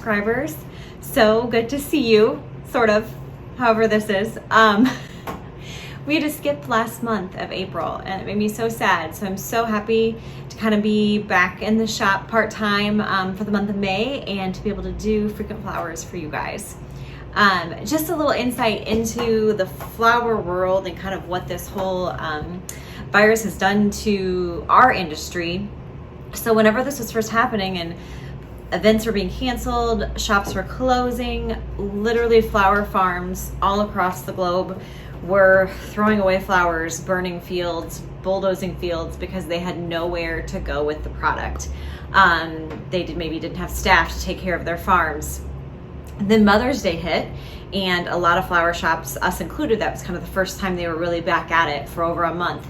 subscribers. So good to see you, sort of, however this is. We had to skip last month of April and it made me so sad. So I'm so happy to kind of be back in the shop part-time for the month of May and to be able to do frequent flowers for you guys. Just a little insight into the flower world and kind of what this whole virus has done to our industry. So whenever this was first happening and events were being canceled, shops were closing, literally flower farms all across the globe were throwing away flowers, burning fields, bulldozing fields because they had nowhere to go with the product. They maybe didn't have staff to take care of their farms. Then Mother's Day hit, and a lot of flower shops, us included, that was kind of the first time they were really back at it for over a month.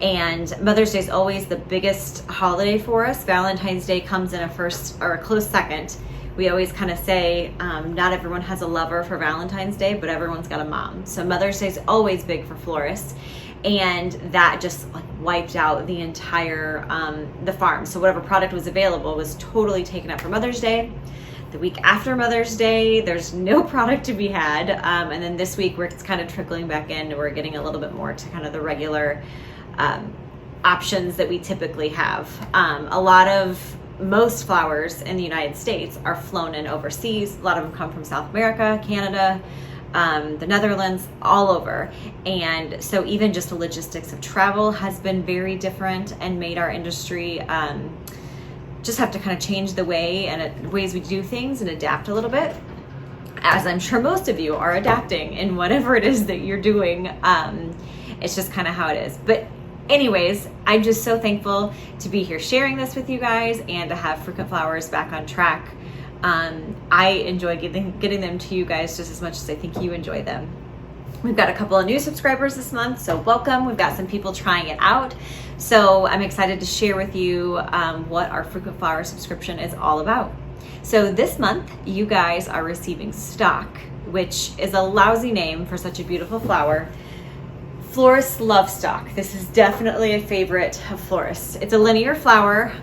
And Mother's Day is always the biggest holiday for us. Valentine's Day comes in a first or a close second. We always kind of say not everyone has a lover for Valentine's Day, but everyone's got a mom. So Mother's Day is always big for florists, and that just like wiped out the entire the farm. So whatever product was available was totally taken up for Mother's Day. The week after Mother's Day, there's no product to be had, and then this week it's kind of trickling back in. We're getting a little bit more to kind of the regular options that we typically have. Most flowers in the United States are flown in overseas. A lot of them come from South America, Canada, the Netherlands, all over. And so even just the logistics of travel has been very different and made our industry just have to kind of change the way and ways we do things and adapt a little bit, as I'm sure most of you are adapting in whatever it is that you're doing. It's just kind of how it is. But anyways, I'm just so thankful to be here sharing this with you guys and to have Frequent Flowers back on track. I enjoy getting them to you guys just as much as I think you enjoy them. We've got a couple of new subscribers this month, so welcome. We've got some people trying it out. So I'm excited to share with you what our Frequent Flower subscription is all about. So this month, you guys are receiving stock, which is a lousy name for such a beautiful flower. Florists love stock. This is definitely a favorite of florists. It's a linear flower,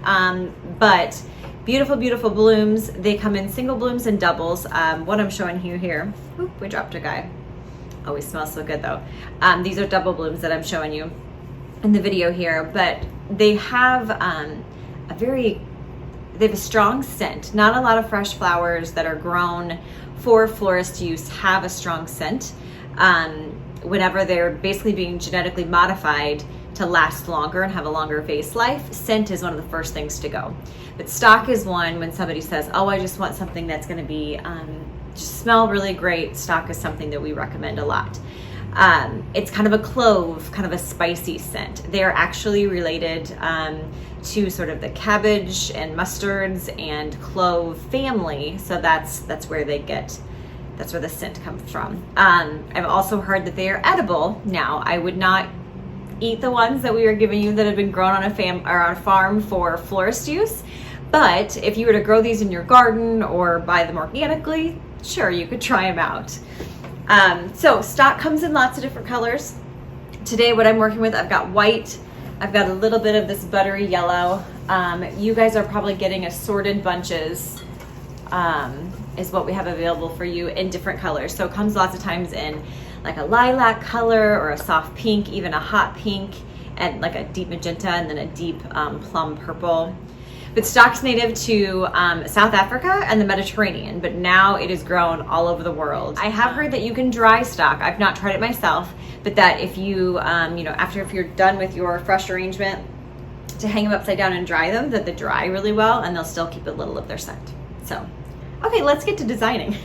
but beautiful, beautiful blooms. They come in single blooms and doubles. What I'm showing you here, oop, we dropped a guy. Always smells so good though. These are double blooms that I'm showing you in the video here, but they have they have a strong scent. Not a lot of fresh flowers that are grown for florist use have a strong scent. Whenever they're basically being genetically modified to last longer and have a longer vase life, scent is one of the first things to go. But stock is one when somebody says, oh, I just want something that's going to be just smell really great. Stock is something that we recommend a lot. It's kind of a clove, kind of a spicy scent. They're actually related to sort of the cabbage and mustards and clove family. So that's where they get. That's where the scent comes from. I've also heard that they are edible. Now, I would not eat the ones that we were giving you that have been grown on a farm for florist use. But if you were to grow these in your garden or buy them organically, sure, you could try them out. So stock comes in lots of different colors. Today, what I'm working with, I've got white. I've got a little bit of this buttery yellow. You guys are probably getting assorted bunches. Is what we have available for you in different colors. So it comes lots of times in like a lilac color or a soft pink, even a hot pink, and like a deep magenta and then a deep plum purple. But stock's native to South Africa and the Mediterranean, but now it is grown all over the world. I have heard that you can dry stock. I've not tried it myself, but that if you, if you're done with your fresh arrangement, to hang them upside down and dry them, that they dry really well and they'll still keep a little of their scent. So, okay, let's get to designing.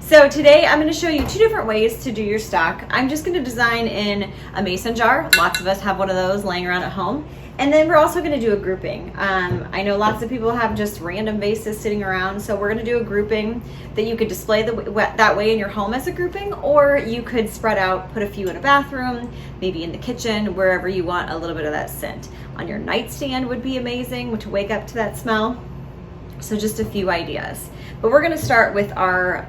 So today I'm going to show you two different ways to do your stock. I'm just going to design in a mason jar. Lots of us have one of those laying around at home. And then we're also going to do a grouping. I know lots of people have just random vases sitting around, so we're going to do a grouping that you could display that way in your home as a grouping, or you could spread out, put a few in a bathroom, maybe in the kitchen, wherever you want a little bit of that scent. On your nightstand would be amazing to wake up to that smell. So just a few ideas. But we're going to start with our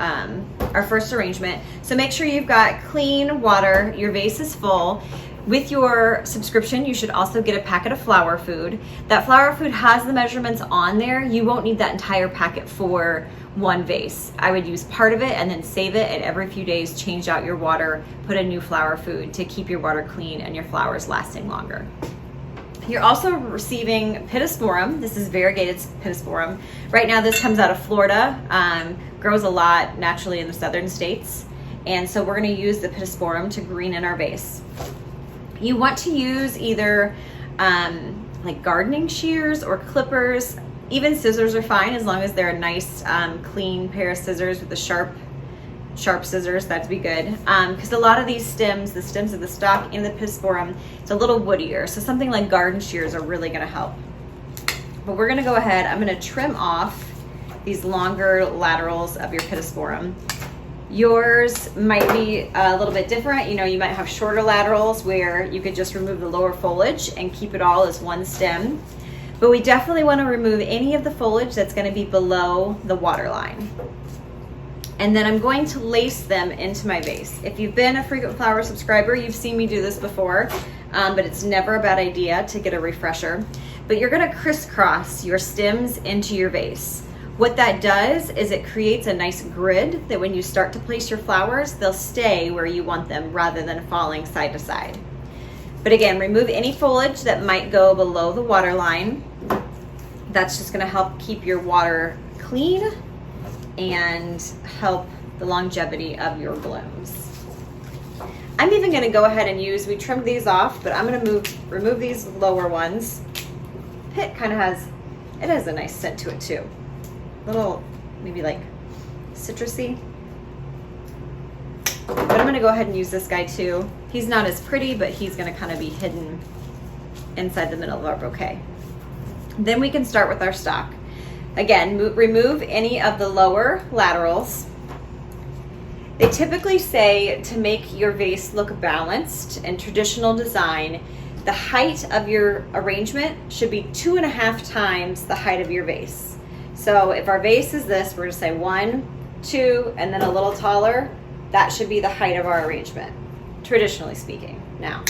first arrangement. So make sure you've got clean water, your vase is full. With your subscription, you should also get a packet of flower food. That flower food has the measurements on there. You won't need that entire packet for one vase. I would use part of it and then save it, and every few days change out your water, put in new flower food to keep your water clean and your flowers lasting longer. You're also receiving pittosporum. This is variegated pittosporum. Right now this comes out of Florida, grows a lot naturally in the southern states. And so we're gonna use the pittosporum to green in our vase. You want to use either like gardening shears or clippers. Even scissors are fine as long as they're a nice clean pair of scissors with the sharp scissors. That'd be good, because a lot of these stems, the stems of the stalk in the pittosporum, it's a little woodier, so something like garden shears are really going to help. But we're going to go ahead, I'm going to trim off these longer laterals of your pittosporum. Yours might be a little bit different. You know, you might have shorter laterals where you could just remove the lower foliage and keep it all as one stem. But we definitely want to remove any of the foliage that's going to be below the water line. And then I'm going to lace them into my vase. If you've been a frequent flower subscriber, you've seen me do this before, but it's never a bad idea to get a refresher. But you're going to crisscross your stems into your vase. What that does is it creates a nice grid that when you start to place your flowers, they'll stay where you want them rather than falling side to side. But again, remove any foliage that might go below the water line. That's just going to help keep your water clean and help the longevity of your blooms. I'm even going to go ahead and use, we trimmed these off, but I'm going to remove these lower ones. Pit kind of has a nice scent to it too. Little, maybe like citrusy. But I'm going to go ahead and use this guy too. He's not as pretty, but he's going to kind of be hidden inside the middle of our bouquet. Then we can start with our stalk. Again, remove any of the lower laterals. They typically say to make your vase look balanced in traditional design, the height of your arrangement should be 2.5 times the height of your vase. So if our vase is this, we're going to say 1, 2, and then a little taller. That should be the height of our arrangement, traditionally speaking. Now,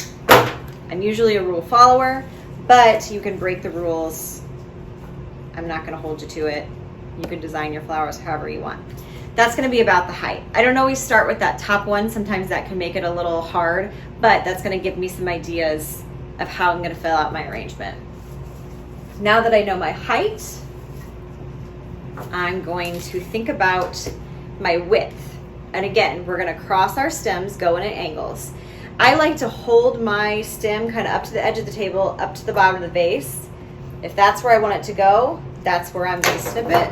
I'm usually a rule follower, but you can break the rules. I'm not going to hold you to it. You can design your flowers however you want. That's going to be about the height. I don't always start with that top one. Sometimes that can make it a little hard, but that's going to give me some ideas of how I'm going to fill out my arrangement. Now that I know my height, I'm going to think about my width. And again, we're going to cross our stems, go in at angles. I like to hold my stem kind of up to the edge of the table, up to the bottom of the vase. If that's where I want it to go, that's where I'm going to snip it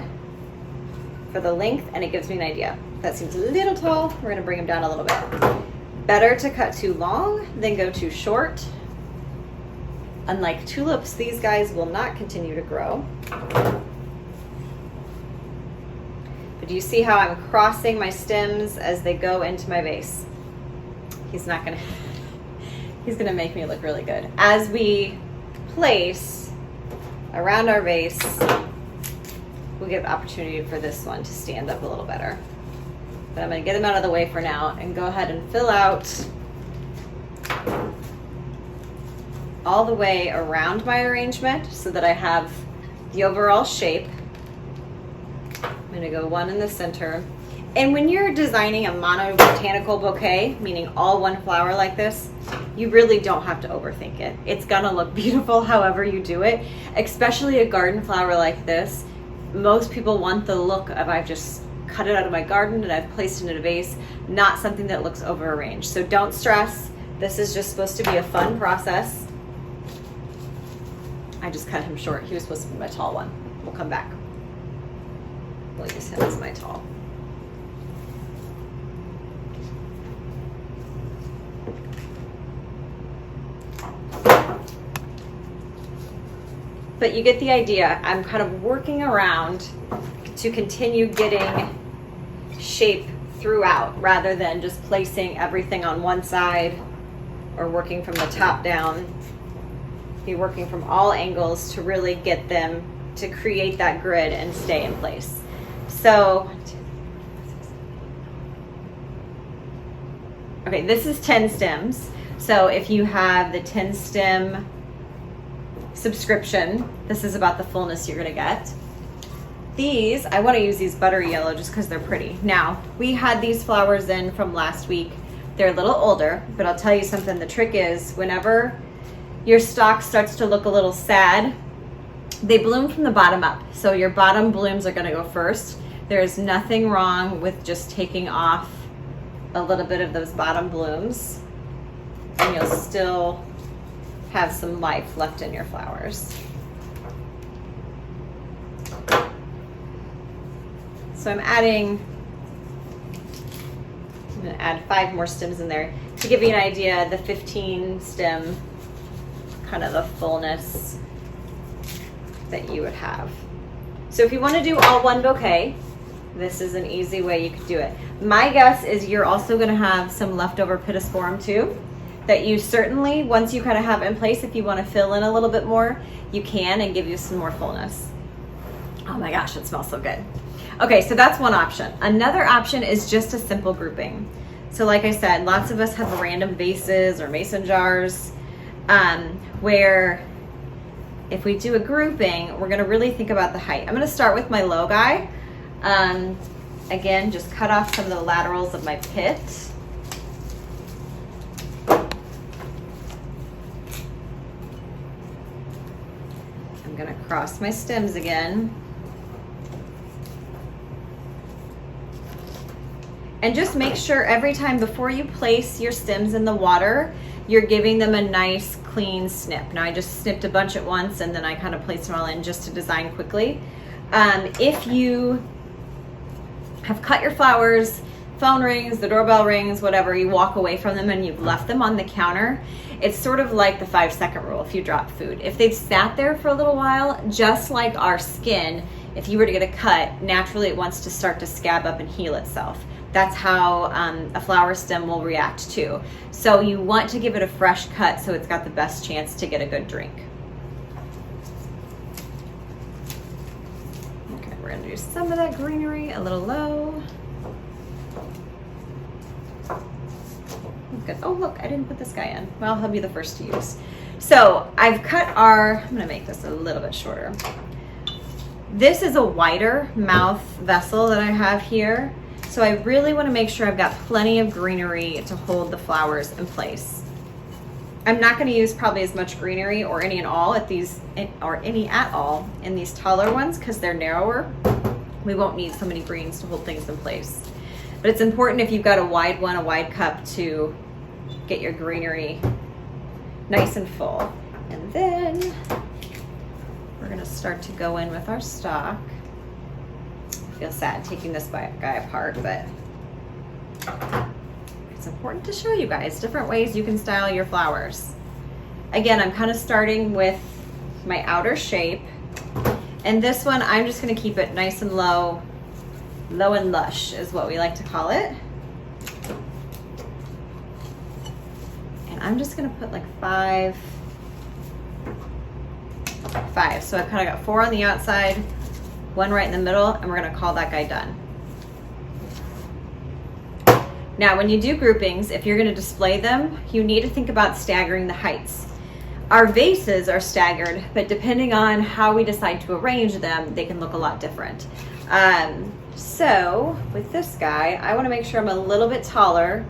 for the length, and it gives me an idea. If that seems a little tall, we're going to bring them down a little bit. Better to cut too long than go too short. Unlike tulips, these guys will not continue to grow. But do you see how I'm crossing my stems as they go into my vase? He's gonna make me look really good. As we place around our vase, we'll give opportunity for this one to stand up a little better. But I'm gonna get them out of the way for now and go ahead and fill out all the way around my arrangement so that I have the overall shape. I'm gonna go one in the center. And when you're designing a monobotanical bouquet, meaning all one flower like this, you really don't have to overthink it. It's gonna look beautiful however you do it, especially a garden flower like this. Most people want the look of I've just cut it out of my garden and I've placed it in a vase, not something that looks over arranged. So don't stress. This is just supposed to be a fun process. I just cut him short. He was supposed to be my tall one. We'll come back. We'll use him as my tall. But you get the idea. I'm kind of working around to continue getting shape throughout rather than just placing everything on one side or working from the top down. Be working from all angles to really get them to create that grid and stay in place. So, okay, this is 10 stems. So if you have the 10 stem subscription, this is about the fullness you're gonna get. These, I want to use these buttery yellow just because they're pretty. Now, we had these flowers in from last week. They're a little older, but I'll tell you something. The trick is whenever your stalk starts to look a little sad, they bloom from the bottom up. So your bottom blooms are going to go first. There's nothing wrong with just taking off a little bit of those bottom blooms, and you'll still have some life left in your flowers. So I'm going to add 5 more stems in there to give you an idea. The 15 stem, kind of the fullness that you would have. So if you want to do all one bouquet, this is an easy way you could do it. My guess is you're also going to have some leftover pittosporum too, that you certainly, once you kind of have in place, if you want to fill in a little bit more, you can, and give you some more fullness. Oh my gosh, it smells so good. Okay, so that's one option. Another option is just a simple grouping. So like I said, lots of us have random vases or mason jars, where if we do a grouping, we're gonna really think about the height. I'm gonna start with my low guy. Again, just cut off some of the laterals of my pit. I'm gonna cross my stems again. And just make sure every time before you place your stems in the water, you're giving them a nice clean snip. Now I just snipped a bunch at once and then I kind of placed them all in just to design quickly. If you have cut your flowers, phone rings, the doorbell rings, whatever, you walk away from them and you've left them on the counter, it's sort of like the 5-second rule if you drop food. If they've sat there for a little while, just like our skin, if you were to get a cut, naturally it wants to start to scab up and heal itself. That's how a flower stem will react too. So you want to give it a fresh cut so it's got the best chance to get a good drink. Okay, we're gonna do some of that greenery a little low. Good. Oh look, I didn't put this guy in. Well, he'll be the first to use. So I've cut I'm gonna make this a little bit shorter. This is a wider mouth vessel that I have here. So I really want to make sure I've got plenty of greenery to hold the flowers in place. I'm not going to use probably as much greenery or any at all in these taller ones because they're narrower. We won't need so many greens to hold things in place. But it's important if you've got a wide cup, to get your greenery nice and full. And then we're going to start to go in with our stock. I feel sad taking this guy apart, but it's important to show you guys different ways you can style your flowers. Again, I'm kind of starting with my outer shape, and this one I'm just going to keep it nice and low and lush is what we like to call it. And I'm just going to put like 5. So I've kind of got 4 on the outside, 1 right in the middle, and we're going to call that guy done. Now, when you do groupings, if you're going to display them, you need to think about staggering the heights. Our vases are staggered, but depending on how we decide to arrange them, they can look a lot different. So with this guy, I want to make sure I'm a little bit taller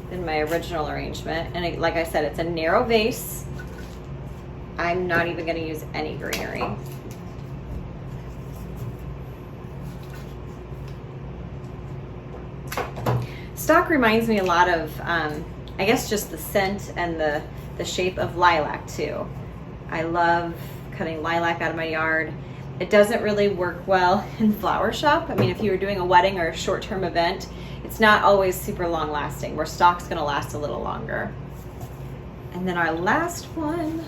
than my original arrangement. And like I said, it's a narrow vase. I'm not even going to use any greenery. Stock reminds me a lot of, I guess, just the scent and the shape of lilac too. I love cutting lilac out of my yard. It doesn't really work well in flower shop. I mean, if you were doing a wedding or a short-term event, it's not always super long lasting, where stock's gonna last a little longer. And then our last one,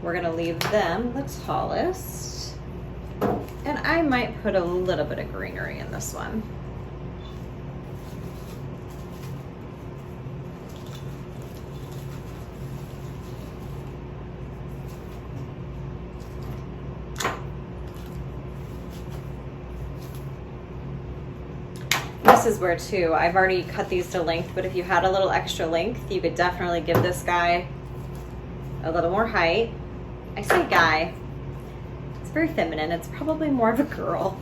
we're gonna leave them the tallest. And I might put a little bit of greenery in this one. This is where too, I've already cut these to length, but if you had a little extra length, you could definitely give this guy a little more height. I say guy, it's very feminine. It's probably more of a girl,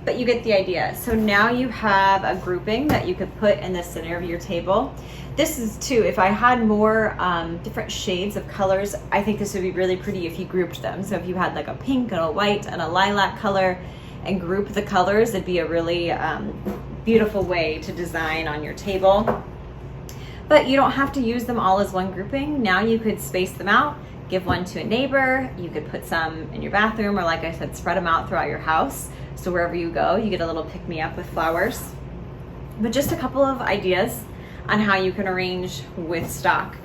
but you get the idea. So now you have a grouping that you could put in the center of your table. This is too, if I had more different shades of colors, I think this would be really pretty if you grouped them. So if you had like a pink and a white and a lilac color and group the colors, it'd be a really beautiful way to design on your table. But you don't have to use them all as one grouping. Now you could space them out, give one to a neighbor. You could put some in your bathroom, or like I said, spread them out throughout your house. So wherever you go, you get a little pick-me-up with flowers. But just a couple of ideas on how you can arrange with stock.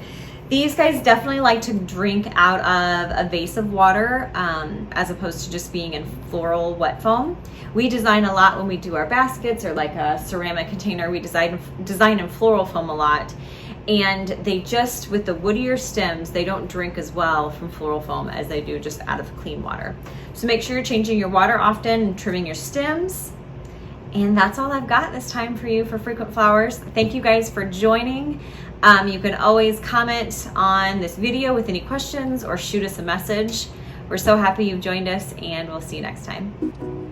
These guys definitely like to drink out of a vase of water as opposed to just being in floral wet foam. We design a lot when we do our baskets, or like a ceramic container. We design in floral foam a lot. And they just, with the woodier stems, they don't drink as well from floral foam as they do just out of clean water. So make sure you're changing your water often and trimming your stems. And that's all I've got this time for you for frequent flowers. Thank you guys for joining. You can always comment on this video with any questions or shoot us a message. We're so happy you've joined us, and we'll see you next time.